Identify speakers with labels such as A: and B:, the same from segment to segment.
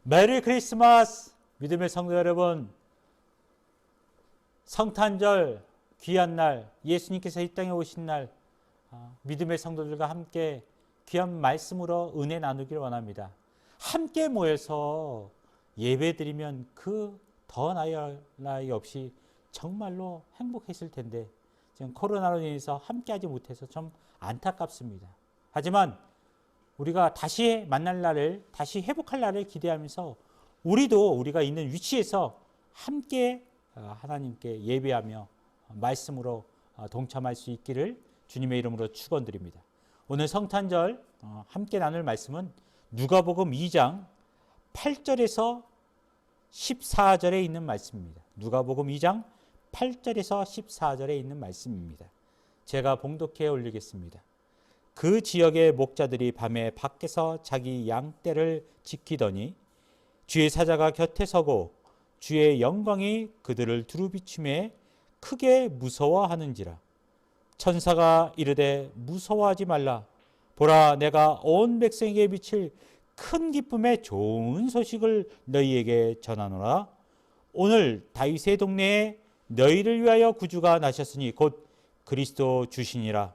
A: 메리 크리스마스! 믿음의 성도 여러분, 성탄절 귀한 날, 예수님께서 이 땅에 오신 날, 믿음의 성도들과 함께 귀한 말씀으로 은혜 나누기를 원합니다. 함께 모여서 예배드리면 그 더 나이 없이 정말로 행복했을 텐데 지금 코로나로 인해서 함께하지 못해서 좀 안타깝습니다. 하지만 우리가 다시 만날 날을, 다시 회복할 날을 기대하면서 우리가 있는 위치에서 함께 하나님께 예배하며 말씀으로 동참할 수 있기를 주님의 이름으로 축원드립니다. 오늘 성탄절 함께 나눌 말씀은 누가복음 2장 8절에서 14절에 있는 말씀입니다. 누가복음 2장 8절에서 14절에 있는 말씀입니다. 제가 봉독해 올리겠습니다. 그 지역의 목자들이 밤에 밖에서 자기 양떼를 지키더니 주의 사자가 곁에 서고 주의 영광이 그들을 두루비춤에 크게 무서워하는지라. 천사가 이르되 무서워하지 말라. 보라, 내가 온 백성에게 비칠 큰 기쁨의 좋은 소식을 너희에게 전하노라. 오늘 다윗의 동네에 너희를 위하여 구주가 나셨으니 곧 그리스도 주시니라.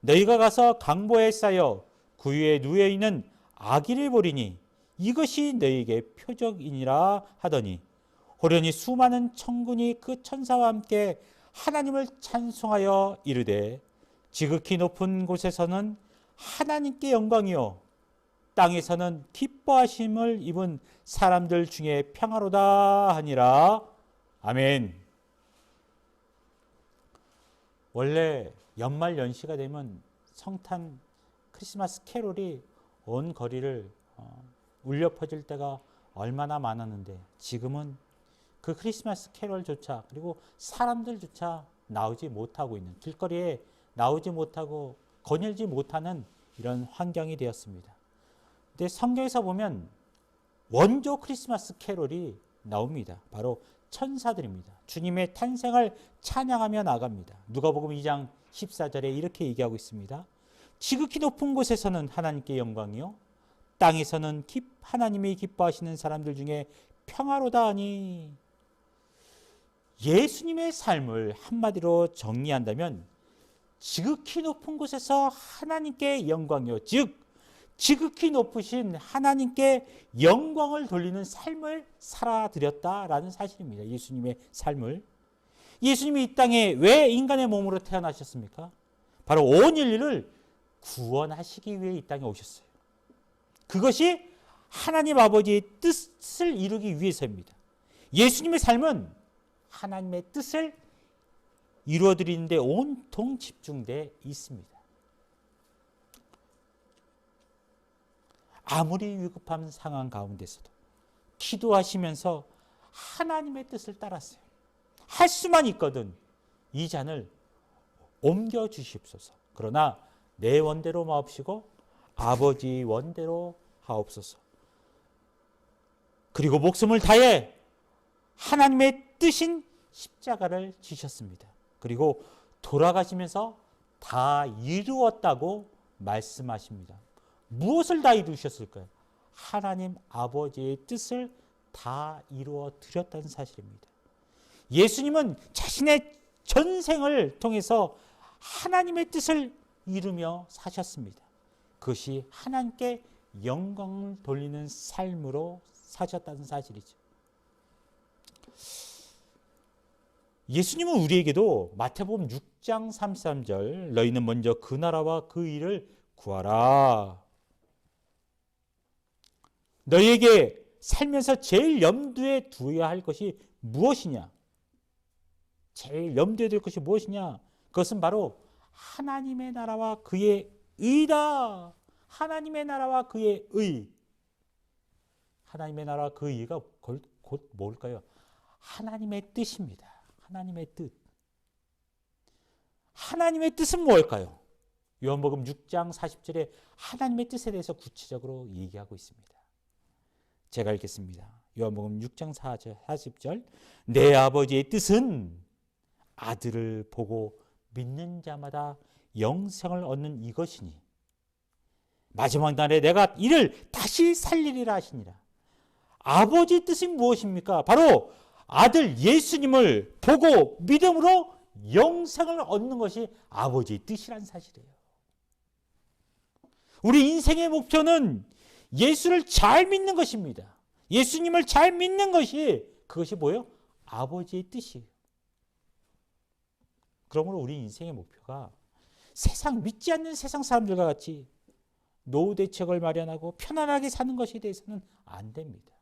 A: 너희가 가서 강보에 쌓여 구유에 누워 있는 아기를 보리니 이것이 너희에게 표적이니라 하더니 호련히 수많은 천군이 그 천사와 함께 하나님을 찬송하여 이르되 지극히 높은 곳에서는 하나님께 영광이요 땅에서는 기뻐하심을 입은 사람들 중에 평화로다 하니라. 아멘. 원래 연말 연시가 되면 성탄 크리스마스 캐롤이 온 거리를 울려 퍼질 때가 얼마나 많았는데 지금은 그 크리스마스 캐롤조차, 그리고 사람들조차 나오지 못하고 있는, 길거리에 나오지 못하고 거닐지 못하는 이런 환경이 되었습니다. 근데 성경에서 보면 원조 크리스마스 캐롤이 나옵니다. 바로 천사들입니다. 주님의 탄생을 찬양하며 나갑니다. 누가복음 2장 14절에 이렇게 얘기하고 있습니다. 지극히 높은 곳에서는 하나님께 영광이요 땅에서는 하나님이 기뻐하시는 사람들 중에 평화로다 하니. 예수님의 삶을 한마디로 정리한다면 지극히 높은 곳에서 하나님께 영광이요, 즉 지극히 높으신 하나님께 영광을 돌리는 삶을 살아드렸다라는 사실입니다. 예수님의 삶을. 예수님이 이 땅에 왜 인간의 몸으로 태어나셨습니까? 바로 온 인류를 구원하시기 위해 이 땅에 오셨어요. 그것이 하나님 아버지의 뜻을 이루기 위해서입니다. 예수님의 삶은 하나님의 뜻을 이루어드리는 데 온통 집중되어 있습니다. 아무리 위급한 상황 가운데서도 기도하시면서 하나님의 뜻을 따랐어요. 할 수만 있거든 이 잔을 옮겨 주시옵소서. 그러나 내 원대로 마옵시고 아버지 원대로 하옵소서. 그리고 목숨을 다해 하나님의 뜻인 십자가를 지셨습니다. 그리고 돌아가시면서 다 이루었다고 말씀하십니다. 무엇을 다 이루셨을까요? 하나님 아버지의 뜻을 다 이루어 드렸다는 사실입니다. 예수님은 자신의 전생을 통해서 하나님의 뜻을 이루며 사셨습니다. 그것이 하나님께 영광을 돌리는 삶으로 사셨다는 사실이죠. 예수님은 우리에게도 마태복음 6장 33절 너희는 먼저 그 나라와 그 일을 구하라. 너희에게 살면서 제일 염두에 두어야 할 것이 무엇이냐? 제일 염두에 둘 것이 무엇이냐? 그것은 바로 하나님의 나라와 그의 의다. 하나님의 나라와 그의 의. 하나님의 나라와 그 의가 곧 뭘까요? 하나님의 뜻입니다. 하나님의 뜻. 하나님의 뜻은 뭘까요? 요한복음 6장 40절에 하나님의 뜻에 대해서 구체적으로 얘기하고 있습니다. 제가 읽겠습니다. 요한복음 6장 40절. 내 아버지의 뜻은 아들을 보고 믿는 자마다 영생을 얻는 이것이니 마지막 날에 내가 이를 다시 살리리라 하시니라. 아버지의 뜻이 무엇입니까? 바로 아들 예수님을 보고 믿음으로 영생을 얻는 것이 아버지의 뜻이란 사실이에요. 우리 인생의 목표는 예수를 잘 믿는 것입니다. 예수님을 잘 믿는 것이 그것이 뭐예요? 아버지의 뜻이에요. 그러므로 우리 인생의 목표가 세상 믿지 않는 세상 사람들과 같이 노후 대책을 마련하고 편안하게 사는 것에 대해서는 안 됩니다.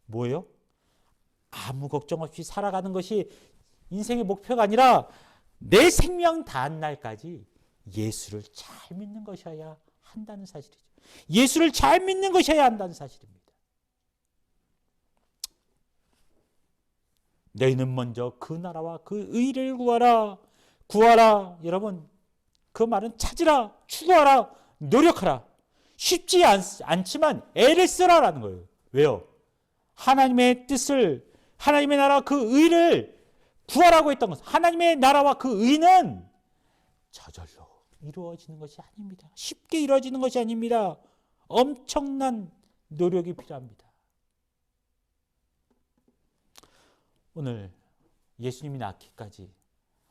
A: 뭐예요? 아무 걱정 없이 살아가는 것이 인생의 목표가 아니라 내 생명 다한 날까지 예수를 잘 믿는 것이어야 한다는 사실이죠. 예수를 잘 믿는 것이어야 한다는 사실입니다. 너희는 먼저 그 나라와 그 의를 구하라. 구하라. 여러분, 그 말은 찾으라, 추구하라, 노력하라. 쉽지 않지만 애를 쓰라라는 거예요. 왜요? 하나님의 뜻을, 하나님의 나라와 그 의를 구하라고 했던 것은, 하나님의 나라와 그 의는 저절로 이루어지는 것이 아닙니다. 쉽게 이루어지는 것이 아닙니다. 엄청난 노력이 필요합니다. 오늘 예수님이 낳기까지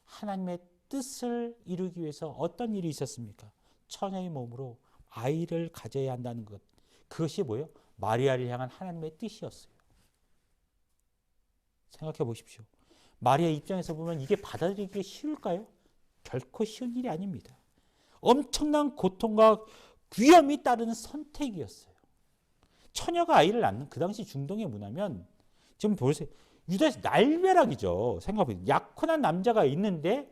A: 하나님의 뜻을 이루기 위해서 어떤 일이 있었습니까? 처녀의 몸으로 아이를 가져야 한다는 것. 그것이 뭐예요? 마리아를 향한 하나님의 뜻이었어요. 생각해 보십시오. 마리아 입장에서 보면 이게 받아들이기 쉬울까요? 결코 쉬운 일이 아닙니다. 엄청난 고통과 위험이 따르는 선택이었어요. 처녀가 아이를 낳는 그 당시 중동의 문화면 지금 보세요. 유다에서 날벼락이죠. 생각해보세요. 약혼한 남자가 있는데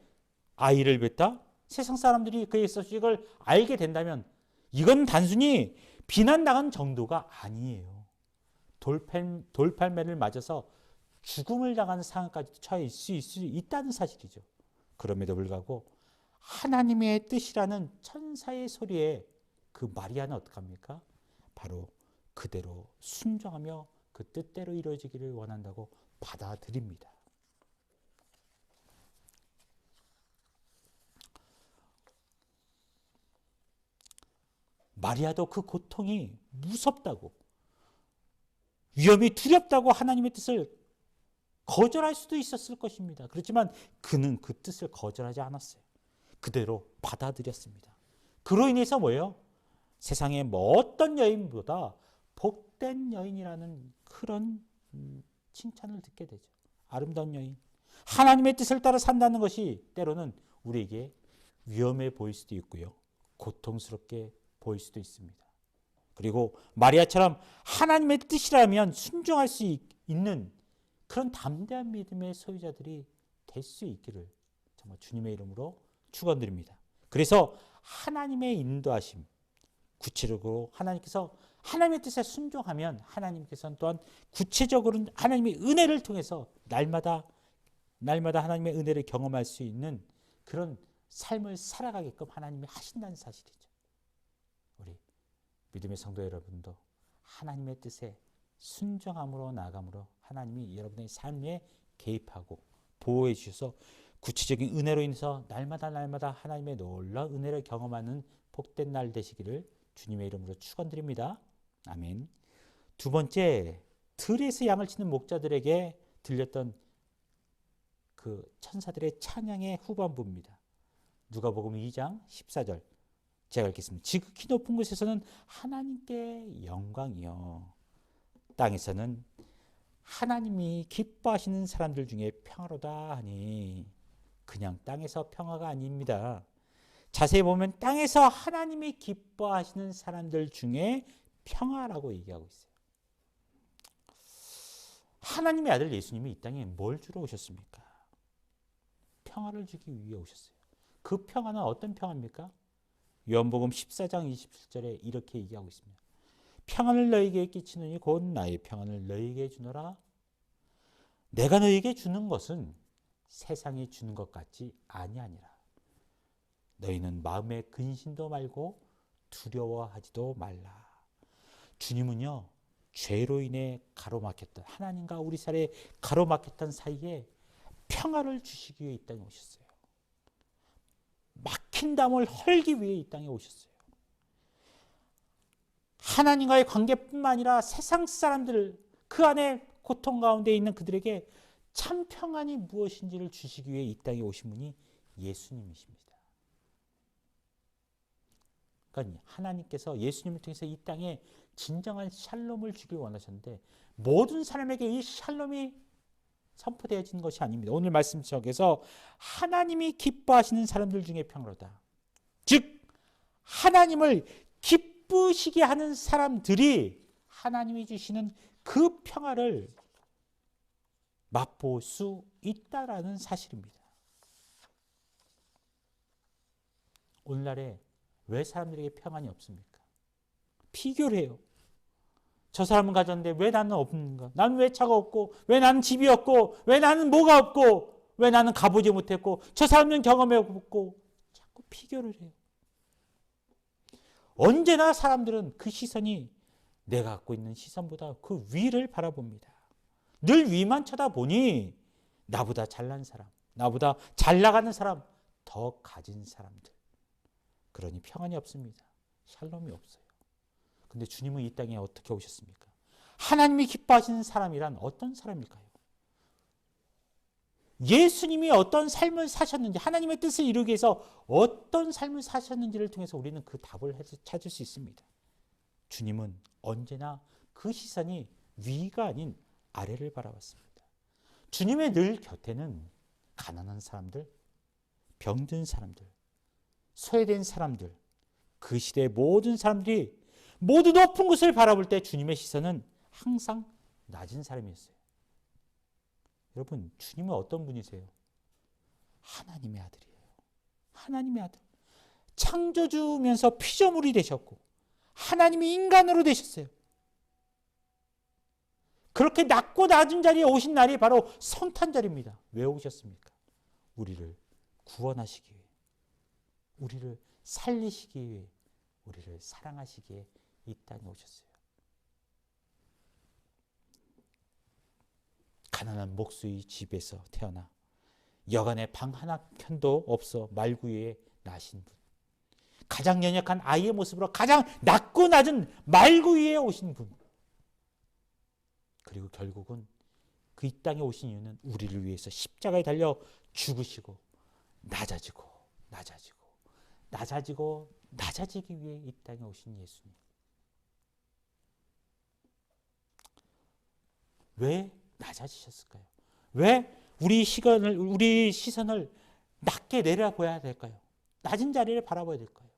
A: 아이를 뱉다? 세상 사람들이 그의 소식을 알게 된다면 이건 단순히 비난당한 정도가 아니에요. 돌팔매를 맞아서 죽음을 당하는 상황까지 처해 있을 수 있다는 사실이죠. 그럼에도 불구하고 하나님의 뜻이라는 천사의 소리에 그 마리아는 어떡합니까? 바로 그대로 순종하며 그 뜻대로 이루어지기를 원한다고 받아들입니다. 마리아도 그 고통이 무섭다고, 위험이 두렵다고 하나님의 뜻을 거절할 수도 있었을 것입니다. 그렇지만 그는 그 뜻을 거절하지 않았어요. 그대로 받아들였습니다. 그로 인해서 뭐예요? 세상의 뭐 어떤 여인보다 복된 여인이라는 그런 칭찬을 듣게 되죠. 아름다운 여인. 하나님의 뜻을 따라 산다는 것이 때로는 우리에게 위험해 보일 수도 있고요. 고통스럽게 보일 수도 있습니다. 그리고 마리아처럼 하나님의 뜻이라면 순종할 수 있는 그런 담대한 믿음의 소유자들이 될 수 있기를 정말 주님의 이름으로 축원드립니다. 그래서 하나님의 인도하심, 구체적으로 하나님께서 하나님의 뜻에 순종하면 하나님께서는 또한 구체적으로 하나님의 은혜를 통해서 날마다 하나님의 은혜를 경험할 수 있는 그런 삶을 살아가게끔 하나님이 하신다는 사실이죠. 우리 믿음의 성도 여러분도 하나님의 뜻에 순종함으로 나아감으로 하나님이 여러분의 삶에 개입하고 보호해 주셔서 구체적인 은혜로 인해서 날마다 하나님의 놀라운 은혜를 경험하는 복된 날 되시기를 주님의 이름으로 축원드립니다. 아멘. 두 번째, 들에서 양을 치는 목자들에게 들렸던 그 천사들의 찬양의 후반부입니다. 누가복음 2장 14절 제가 읽겠습니다. 지극히 높은 곳에서는 하나님께 영광이요, 땅에서는 하나님이 기뻐하시는 사람들 중에 평화로다 하니, 그냥 땅에서 평화가 아닙니다. 자세히 보면 땅에서 하나님이 기뻐하시는 사람들 중에 평화라고 얘기하고 있어요. 하나님의 아들 예수님이 이 땅에 뭘 주러 오셨습니까? 평화를 주기 위해 오셨어요. 그 평화는 어떤 평화입니까? 요한복음 14장 27절에 이렇게 얘기하고 있습니다. 평안을 너희에게 끼치느니 곧 나의 평안을 너희에게 주노라. 내가 너희에게 주는 것은 세상이 주는 것 같지 아니하니라. 너희는 마음에 근심도 말고 두려워하지도 말라. 주님은요, 죄로 인해 가로막혔던, 하나님과 우리 사이에 가로막혔던 사이에 평화를 주시기 위해 이 땅에 오셨어요. 막힌 담을 헐기 위해 이 땅에 오셨어요. 하나님과의 관계뿐만 아니라 세상 사람들, 그 그 안에 고통 가운데 있는 그들에게 참 평안이 무엇인지를 주시기 위해 이 땅에 오신 분이 예수님이십니다. 그러니까 하나님께서 예수님을 통해서 이 땅에 진정한 샬롬을 주길 원하셨는데 모든 사람에게 이 샬롬이 선포되어진 것이 아닙니다. 오늘 말씀 속에서 하나님이 기뻐하시는 사람들 중에 평화로다. 즉 하나님을 기쁘시게 하는 사람들이 하나님이 주시는 그 평화를 맛볼 수 있다라는 사실입니다. 오늘날에 왜 사람들에게 평안이 없습니까? 비교를 해요. 저 사람은 가졌는데 왜 나는 없는가? 나는 왜 차가 없고, 왜 나는 집이 없고, 왜 나는 뭐가 없고, 왜 나는 가보지 못했고, 저 사람은 경험해 없고, 자꾸 비교를 해요. 언제나 사람들은 그 시선이 내가 갖고 있는 시선보다 그 위를 바라봅니다. 늘 위만 쳐다보니 나보다 잘난 사람, 나보다 잘 나가는 사람, 더 가진 사람들. 그러니 평안이 없습니다. 샬롬이 없어요. 근데 주님은 이 땅에 어떻게 오셨습니까? 하나님이 기뻐하시는 사람이란 어떤 사람일까요? 예수님이 어떤 삶을 사셨는지, 하나님의 뜻을 이루기 위해서 어떤 삶을 사셨는지를 통해서 우리는 그 답을 찾을 수 있습니다. 주님은 언제나 그 시선이 위가 아닌 아래를 바라봤습니다. 주님의 늘 곁에는 가난한 사람들, 병든 사람들, 소외된 사람들, 그 시대의 모든 사람들이 모두 높은 곳을 바라볼 때 주님의 시선은 항상 낮은 사람이었어요. 여러분, 주님은 어떤 분이세요? 하나님의 아들이에요. 하나님의 아들. 창조주면서 피조물이 되셨고 하나님이 인간으로 되셨어요. 그렇게 낮고 낮은 자리에 오신 날이 바로 성탄절입니다. 왜 오셨습니까? 우리를 구원하시기 위해, 우리를 살리시기 위해, 우리를 사랑하시기에 이 땅에 오셨어요. 가난한 목수의 집에서 태어나 여간에 방 하나 편도 없어 말구유에 나신 분, 가장 연약한 아이의 모습으로 가장 낮고 낮은 말구유에 오신 분, 그리고 결국은 그 이 땅에 오신 이유는 우리를 위해서 십자가에 달려 죽으시고 낮아지고 낮아지고 낮아지고 낮아지기 위해 이 땅에 오신 예수님. 왜 낮아지셨을까요? 왜 우리 시선을 낮게 내려봐야 될까요? 낮은 자리를 바라봐야 될까요?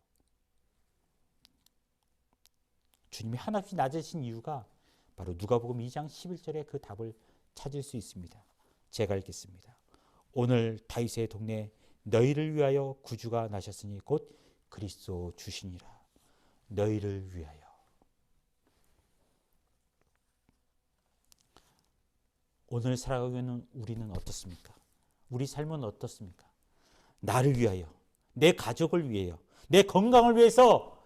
A: 주님이 한없이 낮으신 이유가 바로 누가복음 2장 11절에 그 답을 찾을 수 있습니다. 제가 읽겠습니다. 오늘 다윗의 동네에 너희를 위하여 구주가 나셨으니 곧 그리스도 주시니라. 너희를 위하여. 오늘 살아가고 있는 우리는 어떻습니까? 우리 삶은 어떻습니까? 나를 위하여, 내 가족을 위하여, 내 건강을 위해서,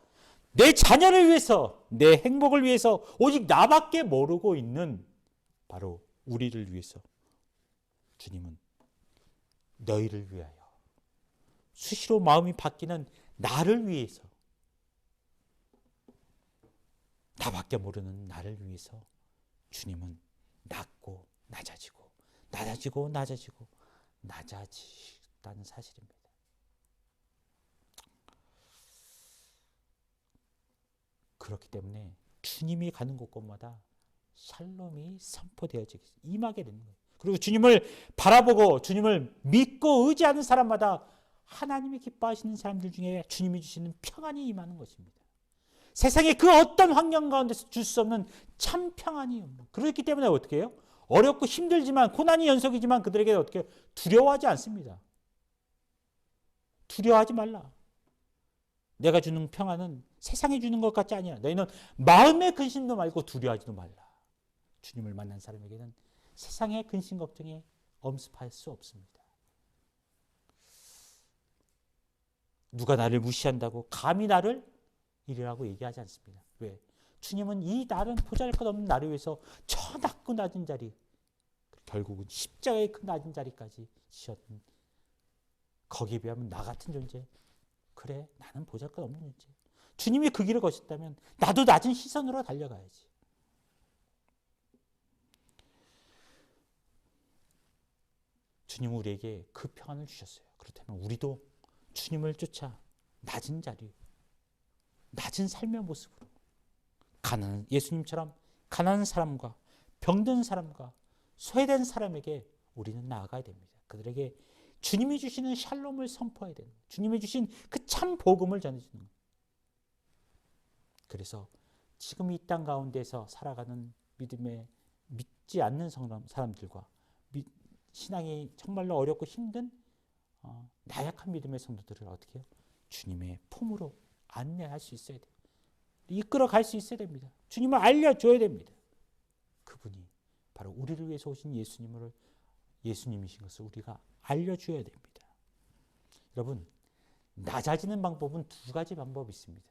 A: 내 자녀를 위해서, 내 행복을 위해서 오직 나밖에 모르고 있는 바로 우리를 위해서 주님은 너희를 위하여, 수시로 마음이 바뀌는 나를 위해서, 나밖에 모르는 나를 위해서 주님은 낮고 낮아지고 낮아지고 낮아지고 낮아지다는 사실입니다. 그렇기 때문에 주님이 가는 곳곳마다 샬롬이 선포되어지기 임하게 되는 거예요. 그리고 주님을 바라보고 주님을 믿고 의지하는 사람마다 하나님이 기뻐하시는 사람들 중에 주님이 주시는 평안이 임하는 것입니다. 세상의 그 어떤 환경 가운데서 줄 수 없는 참 평안이 없는. 그렇기 때문에 어떻게 해요? 어렵고 힘들지만 고난이 연속이지만 그들에게 어떻게 해요? 두려워하지 않습니다. 두려워하지 말라. 내가 주는 평안은 세상이 주는 것 같지 아니야. 너희는 마음의 근심도 말고 두려워하지도 말라. 주님을 만난 사람에게는 세상의 근심 걱정에 엄습할 수 없습니다. 누가 나를 무시한다고 감히 나를 이리라고 얘기하지 않습니다. 왜? 주님은 이 날은 보잘것없는 나를 위해서 저 낮고 낮은 자리, 결국은 십자가의 그 낮은 자리까지 지셨던, 거기에 비하면 나 같은 존재, 그래 나는 보잘것없는 존재. 주님이 그 길을 거셨다면 나도 낮은 시선으로 달려가야지. 주님은 우리에게 그 평안을 주셨어요. 그렇다면 우리도 주님을 쫓아 낮은 자리, 낮은 삶의 모습으로 예수님처럼 가난한 사람과 병든 사람과 소외된 사람에게 우리는 나아가야 됩니다. 그들에게 주님이 주시는 샬롬을 선포해야 됩니다. 주님이 주신 그 참 복음을 전해주는 것. 그래서 지금 이 땅 가운데서 살아가는 믿지 않는 사람들과 신앙이 정말로 어렵고 힘든 나약한 믿음의 성도들을 어떻게 해요? 주님의 품으로 안내할 수 있어야 돼요. 이끌어갈 수 있어야 됩니다. 주님을 알려줘야 됩니다. 그분이 바로 우리를 위해서 오신 예수님이신 것을 우리가 알려줘야 됩니다. 여러분, 낮아지는 방법은 두 가지 방법이 있습니다.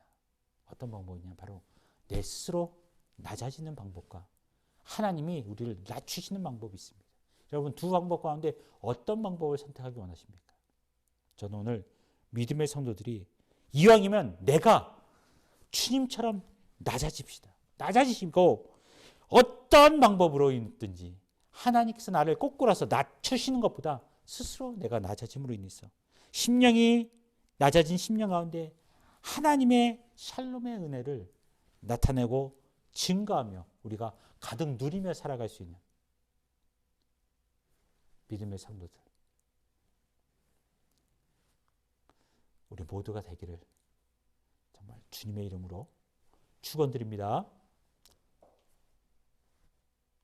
A: 어떤 방법이냐? 바로 내 스스로 낮아지는 방법과 하나님이 우리를 낮추시는 방법이 있습니다. 여러분, 두 방법 가운데 어떤 방법을 선택하기 원하십니까? 저는 오늘 믿음의 성도들이 이왕이면 내가 주님처럼 낮아집시다. 낮아지시고 어떤 방법으로 있든지 하나님께서 나를 꼬꾸라서 낮추시는 것보다 스스로 내가 낮아짐으로 인해서 심령이 낮아진 심령 가운데 하나님의 샬롬의 은혜를 나타내고 증거하며 우리가 가득 누리며 살아갈 수 있는 믿음의 성도들, 우리 모두가 되기를 정말 주님의 이름으로 축원드립니다.